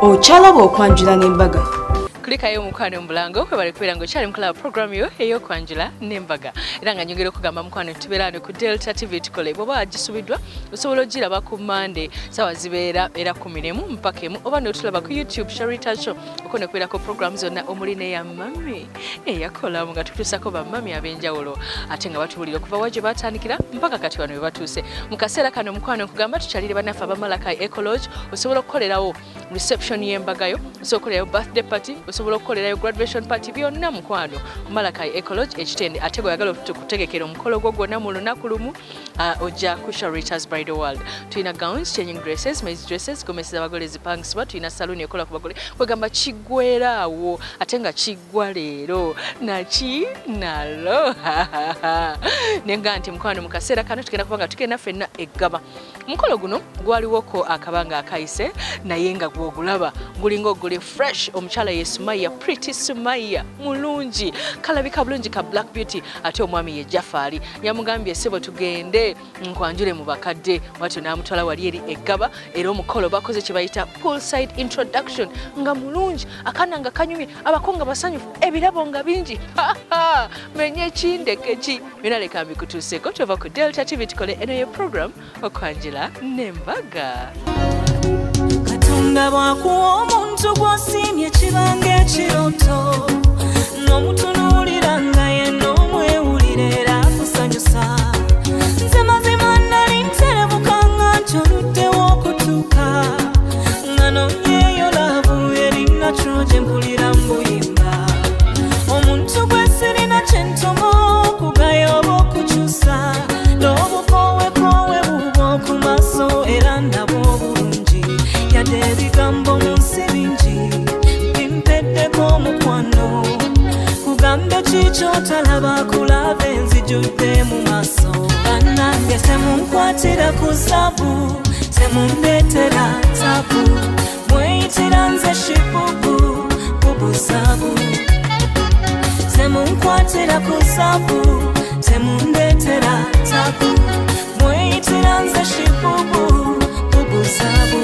Ochalaba okwanjula n'embaga. Kulika yo mukwano mbulango kwe bali kubera ngo cyali mukala program yo eyo kwanjula n'embaga. Era nga nyongera okugamba mukwano tubeerane ku Delta TV tukole boba agisubidwa osobola ogiraba ku Monday sawa zibeera era 11 mpaka emu oba n'otulaba ku YouTube Sharita Show okone kwera ko program zonna omuli ne ya mami eyakola mu nga tutusako ba mami abenjawulo ate nga batubulira kuva waje batandikira mpaka kati wano batuse mu kaseera kano mukwano okugamba tukyalire banafa abamalakai Ecology osobola okukolerawo reception y'embaga yo osobola okukolerayo birthday party osobola okukolerayo graduation party byonna mukwano Malakai Ecology ekitende ate gwe yagala okutegekera omukolo gwo gwonna mu lunaku lumu ojja ku Sharita's Bridal World. Tuyina gowns, changing dresses, maize dresses, gomesa abagole zipangisibwa, tuyina saluni ekola ku bagole kwegamba kigwerawo ate nga kiggwa leero naki nalo nenga nti mukwano mu kaseera kano tugenda kubanga tugenda ffenna eggaba omukolo guno gwaliwoko akabanga akayise naye nga gwogulaba gulinga ogule fresh omukyala Sumaya pretty Sumaya mulungi kalabika bulungi ka Black Beauty ate omwami ye Jafari yamugambye sebo tugende nkwanjule mu bakadde watu namutwala wali eri eggaba era omukolo bakoze kibayita poolside introduction nga mulungi akana nga kanyumye abakonga basanyufu ebirabo nga bingi menye kindekeki minaleka mbikutuuseko tuva ku Delta TV tukole eno ye program okwanjula n'embaga. Katonda bwakuwa omuntu gw'osiimye kibanga ekiroto n'omutunuulira nga yenna omwewulire era akusanyusa nze mazima nali nterebuka nga nti oluddewo okutuuka nga nonyeeyo laavu erina kyo mpulira mbuyimba omuntu gwe sirina kye ntomo okugaya oba okukyusa n'obukowekowe bubwo ku maaso era nabwo obulungi yadde ebigambo mu nsi bingi bimpeddeko omukwano kugambe kikyotalaba kulaba enzijudde mu maaso bannange temunkwatira ku zaabu temundeetera zaabu mweyitira nze shibubu bubu zaabu temunkwatira ku zaabu temundeetera zaabu mweyitira nze shibubu bubu zaabu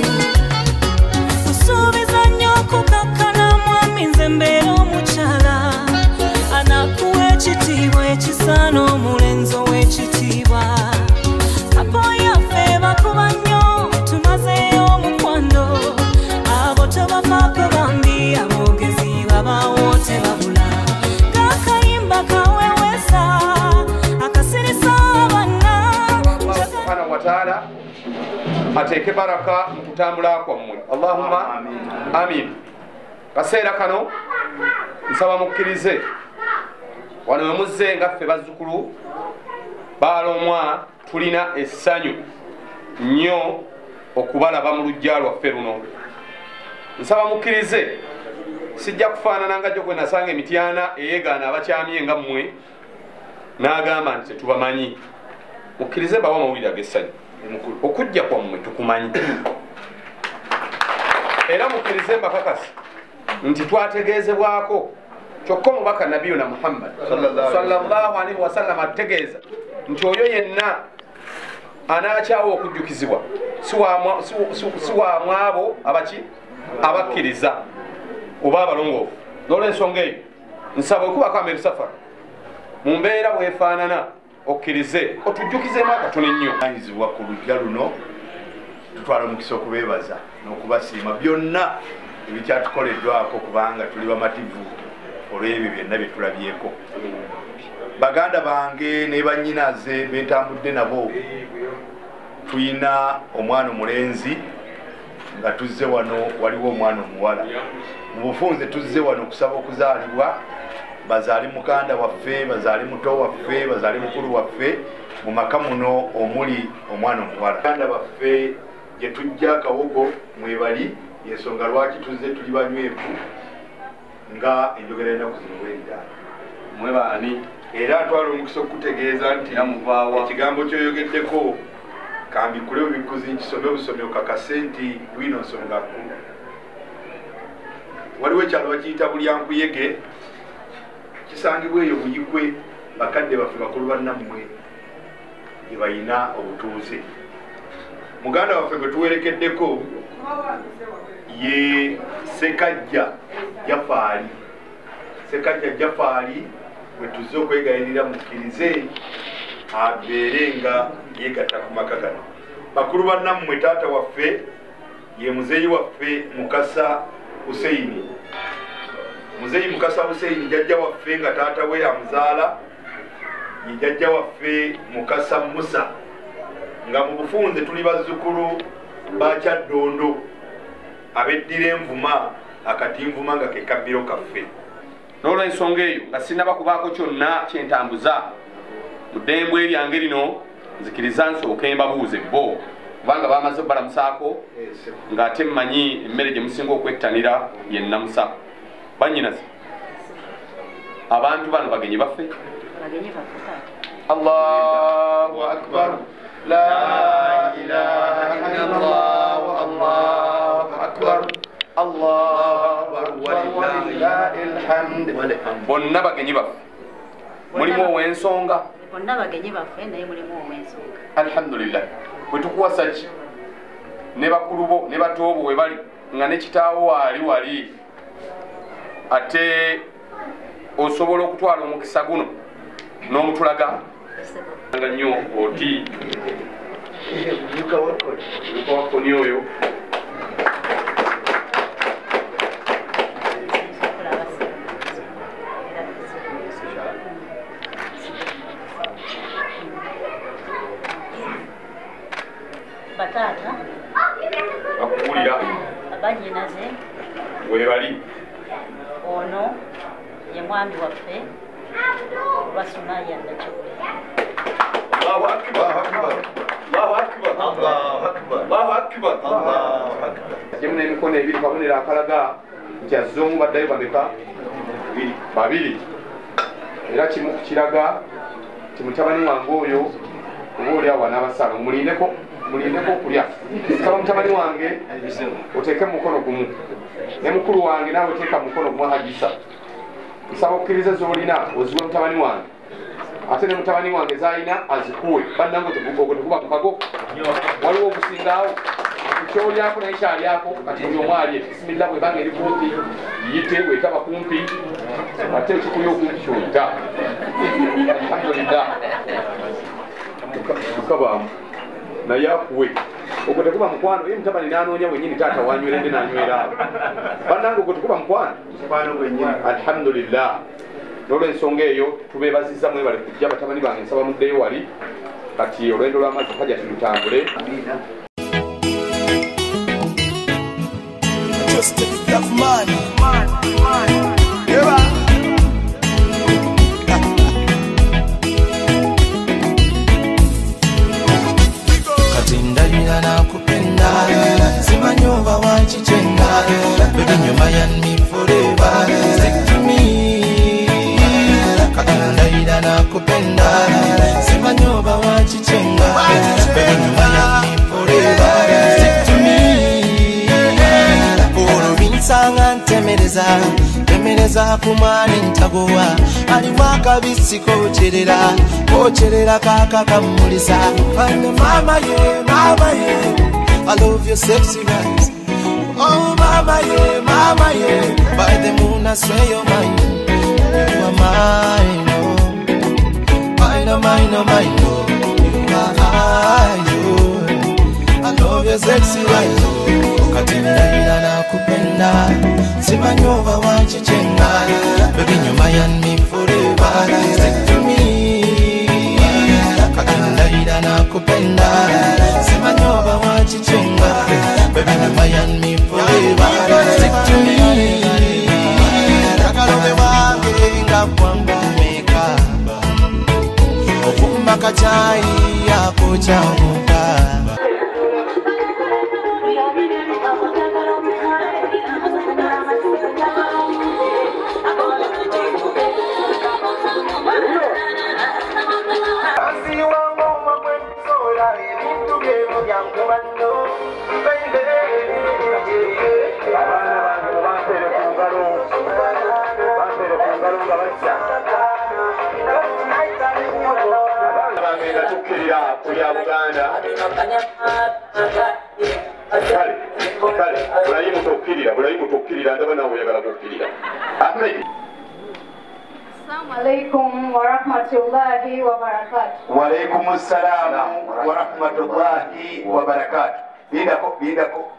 kusuubiza nnyo okukakkana mwami nze mbeera omukyala anakuwa ekitiibwa ekisaana omulenzi ow'ekitiibwa kapo yaffe bakuba nnyo tumazeeyo omukwano abo tobafaako bambi aboogezi babaawo tebabula gakayimba kawewesa akasirisa abanna subhanahu wa ta'ala ateeke baraka mu kutambula kwammwe Allahumma amin. Kaseera kano nsaba mukkirize wano we muzze nga ffe bazzukulu baalomwa tulina essanyu nnyo okubalaba mu lujja lwaffe luno. Nsaba mukkirize sijja kufaanana nga gyo gwe nasanga emityana eyeegaana abakyamye nga mmwe n'agamba nti tetubamanyi. Mukkirize bawa amawulire ag'essanyu okujja kwammwe tukumanyi era mukkirize mbakakasi nti twategeezebwako kyokka omubaka nabiyuna Muhammad sallallahu alaihi wasallam ategeeza nti oyo yenna anaakyawo okujjukizibwa si wamwabo abaki abakkiriza oba abalongoofu. N'olwensonga eyo nsaba okubako ameru safara mu mbeera bwefaanana okkirize otujjukizemu akatono ennyo ayizibwa ku lujja luno tutwala omukisa okubeebaza n'okubasiima byonna ebikyatukoleddwako kubanga tuli bamativu olw'ebyo byonna bye tulabyeko. Baganda bange ne bannyinaze bentambudde nabo tuyina omwana omulenzi nga tuzze wano waliwo omwana omuwala mu bufunze tuzze wano okusaba okuzaalibwa bazaali mukanda waffe bazaali muto waffe bazaali mukulu waffe mu maka muno omuli omwana omuwala. Baganda baffe gye tujja Kawogo mwebali yensonga lwaki tuzze tuli banywevu nga enjogera ennaku zino bwerira mwebaani era atwala omukisa okutegeeza nti ekigambo kyoyogeddeko kambikule obikuzi nkisome obusomi okakase nti lwino nsonga nkulu. Waliwo ekyalo bakiyita Bulyankuyege kisangibwa eyo Buyikwe bakadde baffe bakulu bannammwe gye balina obutuuze. Muganda waffe gwe tuwerekeddeko ye Sekajja Jafari. Sekajja Jafari bwe tuzze okwegayirira mukkirize abeere nga yeegatta ku maka gano. Bakulu bannammwe taata waffe ye muzeeyi waffe Mukasa Huseini. Muzeeyi Mukasa Huseini jjajja waffe nga taata we amuzaala ye jjajja waffe Mukasa Musa, nga mu bufunze tuli bazzukulu ba Kyaddondo abeddira envuma akati nvuma nga ke kabbiro kaffe. N'olw'ensonga eyo nga sinnabakubaako kyonna kyentambuza mu ddembo eryange lino, nzikiriza nsooke mbabuuze bo kubanga bamaze obbalamusaako ng'ate mmanyi emmere gye musinga okwettanira ye nnamusa. Bannyinaze, abantu bano bagenyi baffe. Allahu akbar, la ilaha illallah, Allahu akbar, Allahu akbar, walillahil hamd. Bonna bagenyi baffe, mulimu ow'ensonga. Bonna bagenyi baffe naye mulimu ow'ensonga. Alhamdulillah. Bwe tukuwasa ki ne bakulu bo ne bato bo we bali nga ne kitaawo wali ate osobola okutwala omukisa guno n'omutulaga nga nnyo oti wakoni oyo Batata bakuwulira abanyinaze we bali. ono ye mwami waffe Basumaya Nakyole. Allahu akbar, Allahu akbar, Allahu akbar, Allahu akbar, Allahu akbar. Jemne emikono ebiri kabonero akalaga nti azze omu baddayo bameka babiri, era kimu kiraga ti mutabani wange oyo oba oli awo anaabasanga mulindeko okulya. Saba mutabani wange oteeke mukono gumu, ne mukulu wange naawe oteeka mukono gumu hajisa. Nsaba okkiriza z'olina oziwe mutabani wange, ate ne mutabani wange z'alina azikuwe. Bannange ogwo tekuba mukago, waliwo okusingaawo kyolyako naye kyalyako kati buli omu alye. Bisimillah bwebanga eri kumpi yite, bwetaba kumpi ate ekikuya okumpi kyolita. Alhamdulillah tukabaamu naye akuwe. Ogwo tekuba mukwano, ye mutabani n'anoonya wennyini taata wanywerende n'anywera abo. Bannange ogwo tekuba mukwano. Alhamdulillah. N'olw'ensonga eyo tubeebazizza mwebale kujja batabani bange, nsaba muddeyo wali kati olwendo lw'amazzi hajja tulutambule. Ndalina nakupenda simanyi oba wakichenga baby you mind me forever stick to me. Ndalina nakupenda simanyi oba wakichenga baby you mind me forever stick to me. Olubinsanga ntemereza kumwana entagowa alimu akabisi kocherera kaka kamulisa. Mama yeah, I love your sexy eyes. Oh mama yeah, by the moon I swear you're mine. You are mine, oh. Mine, you are I love your sexy eyes, oh. Katinda nakupenda simanyi oba wakichenga baby you mind me forever stick to me. Katinda nakupenda simanyi oba wakichenga baby you mind me forever stick to me. Takalobe wange nga kwambumeka okumba kachai yako chamuka. bulayimu tokkirira ndaba nawe oyagala kukkirira. Ahmed. Assalamu alaikum wa rahmatullahi wa barakatuh. Wa alaikum assalam wa rahmatullahi wa barakatuh. Bindako.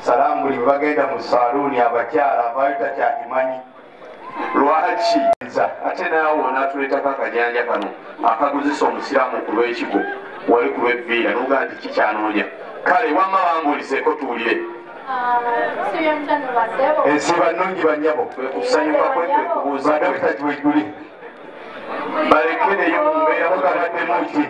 Salamu buli bagenda mu saluni abakyala abayita kyakimanyi. Lwaki ate naawe onatuleetako akajanja kano akaguzisa omusiraamu kulw'ekigo wali ku lw'evviira n'oga nti kikyanoonya. Kale wamma banguliseeko tuwulire. Ensiba nnungi bannyabo kusanyuka kwe kubuuza Dr. Kiwejjuli balekereyo mu mbeera mugabaddemu ki?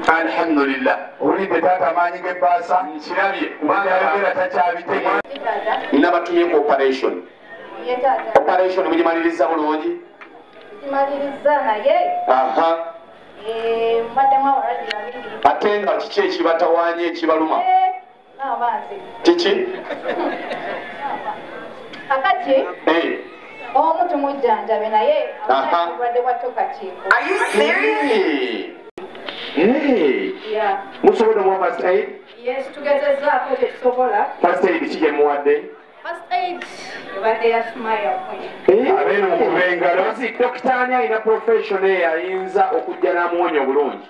Alhamdulillah. Olidde taata amaanyi g'ebbaasa nkirabye kubanga ayogera takyabitege. Nabatumye ku operation. Operation mugimaliriza bulungi? Kimaliriza naye. Aha. Mbaddemu abalwadde babiri. Ate nga kiki ekibatawaanya ekibaluma? N'amazzi. Kiki? Kakati. Omu tumujjanjabe naye obulwadde bwa tokakiiko. Are you serious? Yeah. Musobola mu first aid? Yes, tugezezzaako tetusobola. First aid ki gye muwadde? First aid ebadde ya Smile Queen. Abeera okubengalo. Dokita ani alina profession eyo ayinza okujja n'amuwonya obulungi?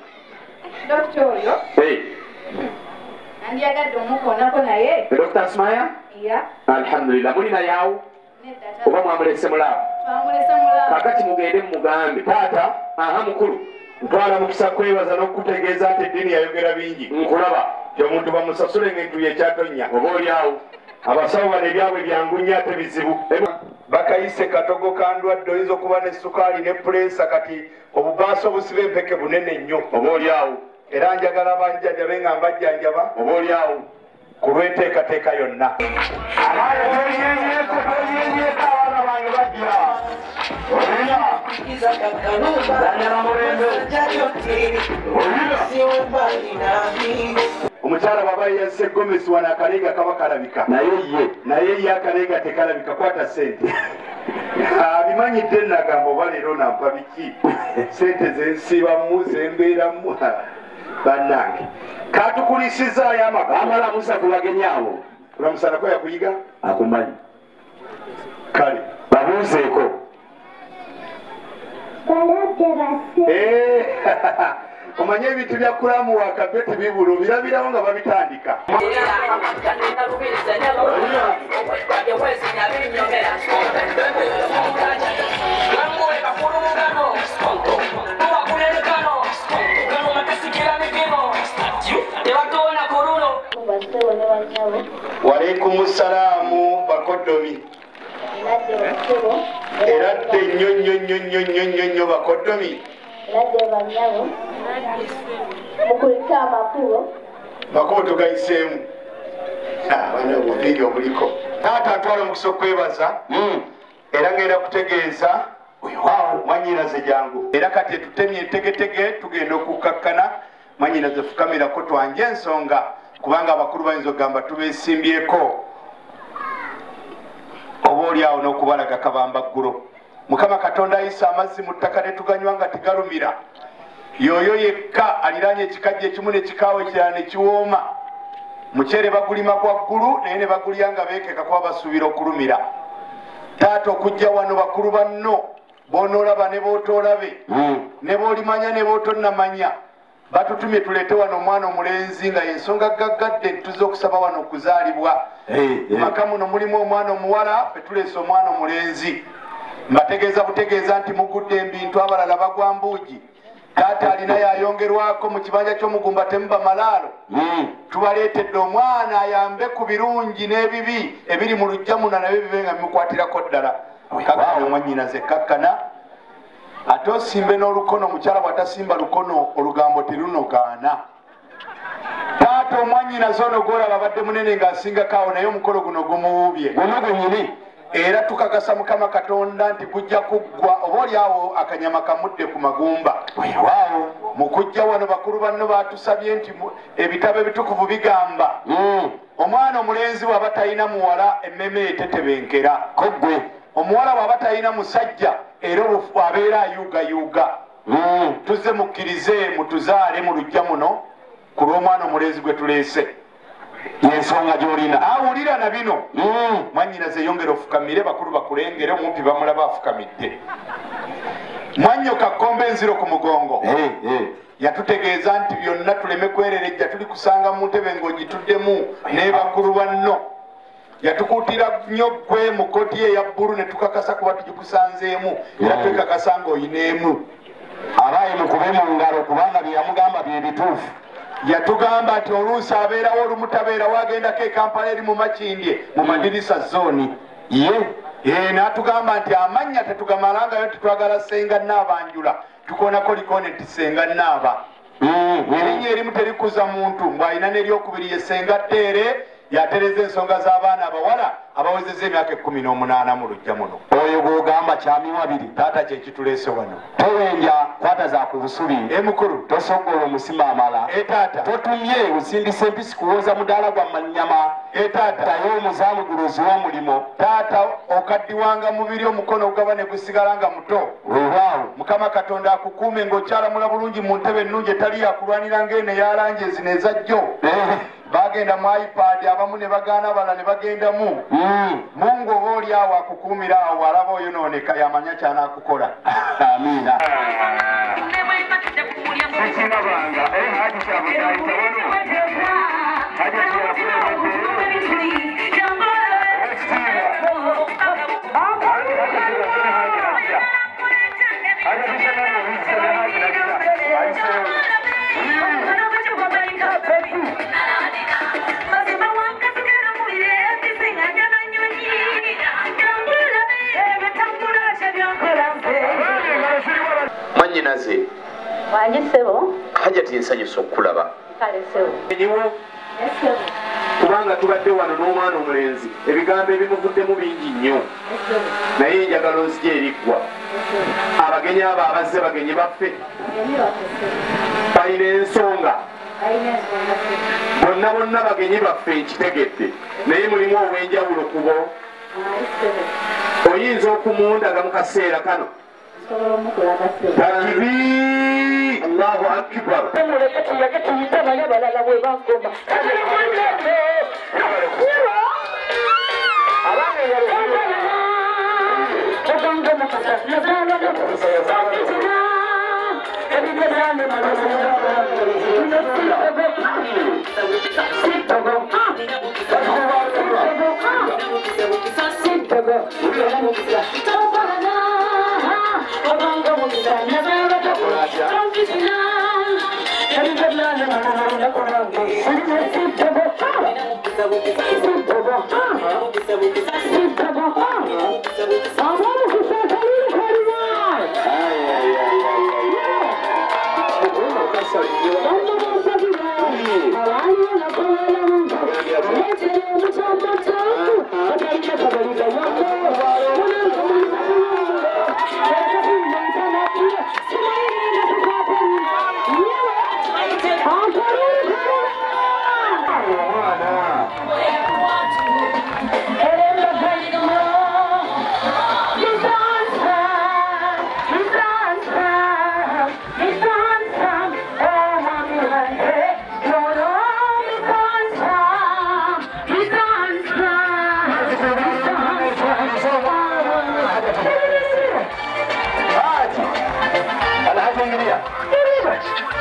Dokita oyo andiyagadde omukoonako naye. Dr. Smile? Yeah. Alhamdulillah. Mulina yawo? Oba mwamulese mulaawo? Twamulese mulaawo. Kakati mugende mugambe. Taata, mukulu. Ntwala mukisa kwebaza n'okutegeeza nti eddiini yayogera bingi. Nkulaba. Omuntu bamusasule ng'entuye ekyatonya. Oba oli awo. Abasawo bano ebyabwe byangunya ate bizibu. Bakayise katogo kandwadde oyinza okuba ne sukaali ne pulensa kati obubaasa obusiba empeke bunene nnyo. Oba oli awo. Era njagala banjanjabe nga mbajjanjaba. Oba oli awo. Ku lw'enteekateeka yonna. Abaana toliyenyeeko abaana bange bajja. Omukyala baba yasse Gomesi wano akaleega kaba kalabika. Naye ye akaleega tekalabika kwata ssente. Abimanyidde nagamba oba leero nampa biki. Ssente zensiibamu zembeeramu. Bannange. Katukulisizaayo amaka. Amalamusa ku bagenyi abo. Kulamusanako yakuyiga? Akumanyi. Kale. Babuuzeeko. Omanye ebintu bya kulamu wakabyo tebibulu birabirawo nga babitandika. Walaikum salaamu bakoddomi. Eradde nnyo bakoddomi. Eradde banyabo. Mukulika amakubo. Makubo tugayiseemu. Bano obuviiri obuliko. Taata ntwala omukisa okwebaza. Era ngenda kutegeeza mwanyinaze jangu. Era kati tutemye entegetege tugenda okukkakkana. Mwanyinaze fukamirako twanje ensonga. Kubanga abakulu bayinza okugamba tubeesimbyeko. Oba oli awo n'okubalaga kabambaggulo. Mukama Katonda ayisa amazzi mu ttaka ne tuganywa nga tegalumira. Yoyo yekka aliraanye ekikajja ekimu n'ekikaawo ekirala ne kiwooma. Muceere bagulima gwaggulu naye ne bagulya nga beekeka kuba basuubira okulumira. Taata okujja wano bakulu banno b'onoolaba ne b'otoolabe ne b'olimanya ne b'otonnamanya. Batutumye tuleete wano omwana omulenzi nga yensonga gaggadde tuze okusaba wano okuzaalibwa. Maka muno mulimu omwana omuwala fe tuleese omwana omulenzi. Mbategeeza butegeeza nti mugudde ebintu abalala bagwa mbuugi. Taata alina yayongerwako mu kibanja ky'omugumba temuba malaalo. Tubaleetedde omwana ayambe ku birungi n'ebibi ebiri mu lujja muno nabyo bibe nga bimukwatirako ddala. Kakkana mwannyinaze kakkana. Ate osimbe n'olukono omukyala bw'atasimba lukono olugambo terunogaana. Taata omwannyinaze ono gw'olaba abadde munene ng'asingako awo naye omukolo guno gumuwubye. Guno gwenyini. Era tukakasa Mukama Katonda nti kujja kuggwa oba oli awo akanyama kamudde ku magumba. Mu kujja wano bakulu banno batusabye nti ebitabo ebitukuvu bigamba omwana omulenzi bw'aba talina muwala emmeme etetebenkera. Omuwala bw'aba talina musajja era abeera ayuugayuuga. Tuzze mukkirize mutuzaale mu lujja muno ku lw'omwana omulenzi gwe tuleese yensonga gy'olina awulira na bino mwannyinaze yongera ofukamire bakulu bakulengere omumpi bamulaba afukamidde mwannyoka kkomba enziro ku mugongo yatutegeeza nti byonna tuleme kwererejja tuli kusanga mu ntebe ng'ogituddemu ne bakulu banno yatukuutira nnyo gwe mu kkooti ye eya bbulu ne tukakasa kuba tugikusanzeemu era twekakasa ng'oyineemu abaye mukube mu ngalo kubanga bye yamugamba bye bituufu yatugamba nti oluusi abeerawo olumutabeerawo agendako ekampala eri mu makindye mu madirisa zooni n'atugamba nti amannya tetugamalangayo tetwagala senga naabanjula tukonako likone nti senga naaba erinnya erimu terikuza muntu mbw'alina n'eryokubiri ye senga tteere yatereza ensonga z'abaana abawala abawezeza emyaka 18 mu lujja muno oyo gwogamba kyamiwa biri taata kyekituleese wano towenja kwata za ku busubi mukulu tosogola omusima amala taata totumye osindisa empisi kuwoza mudaala gwa manyama taata taye omuzaamu gulozi w'omulimu taata okaddiwanga mubiri omukono ogaba ne gusigala nga muto weewaawo mukama katonda akukuume ng'okyalamula bulungi mu ntebe ennungi etali yakulwanira ng'eno eyalangi ezino ezajjo bagenda mu ipad abamu ne bagaana abala ne bagendamu mungu oba oli awo akukuumira awo alaba oyonooneka yamanya kyanakukola amiina Mwanyinaze Wanyi sebo hajati nsanyusa okulaba kale sebo enyiwo kubanga tubadde wano n'omwana omulenzi ebigambo ebimuvuddemu bingi nnyo naye njagala onzija eriggwa abagenyi abo abazze bagenyi baffe balina ensonga bonna bonna bagenyi baffe nkitegedde naye mulimu obw'enjawulo kubo oyinza okumundaga mu kaseera kano takbir Allahu akbar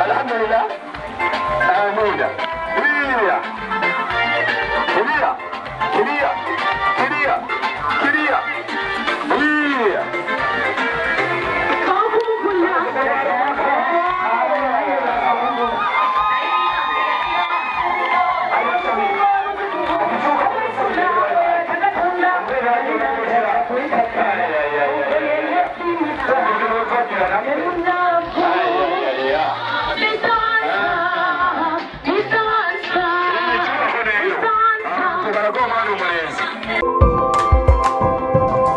Alhamdulillah. Amina. Kiria. Kiria. Kiria. Kiria. Kiria. Kiria.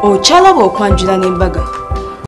Okyalaba okwanjula n'embaga.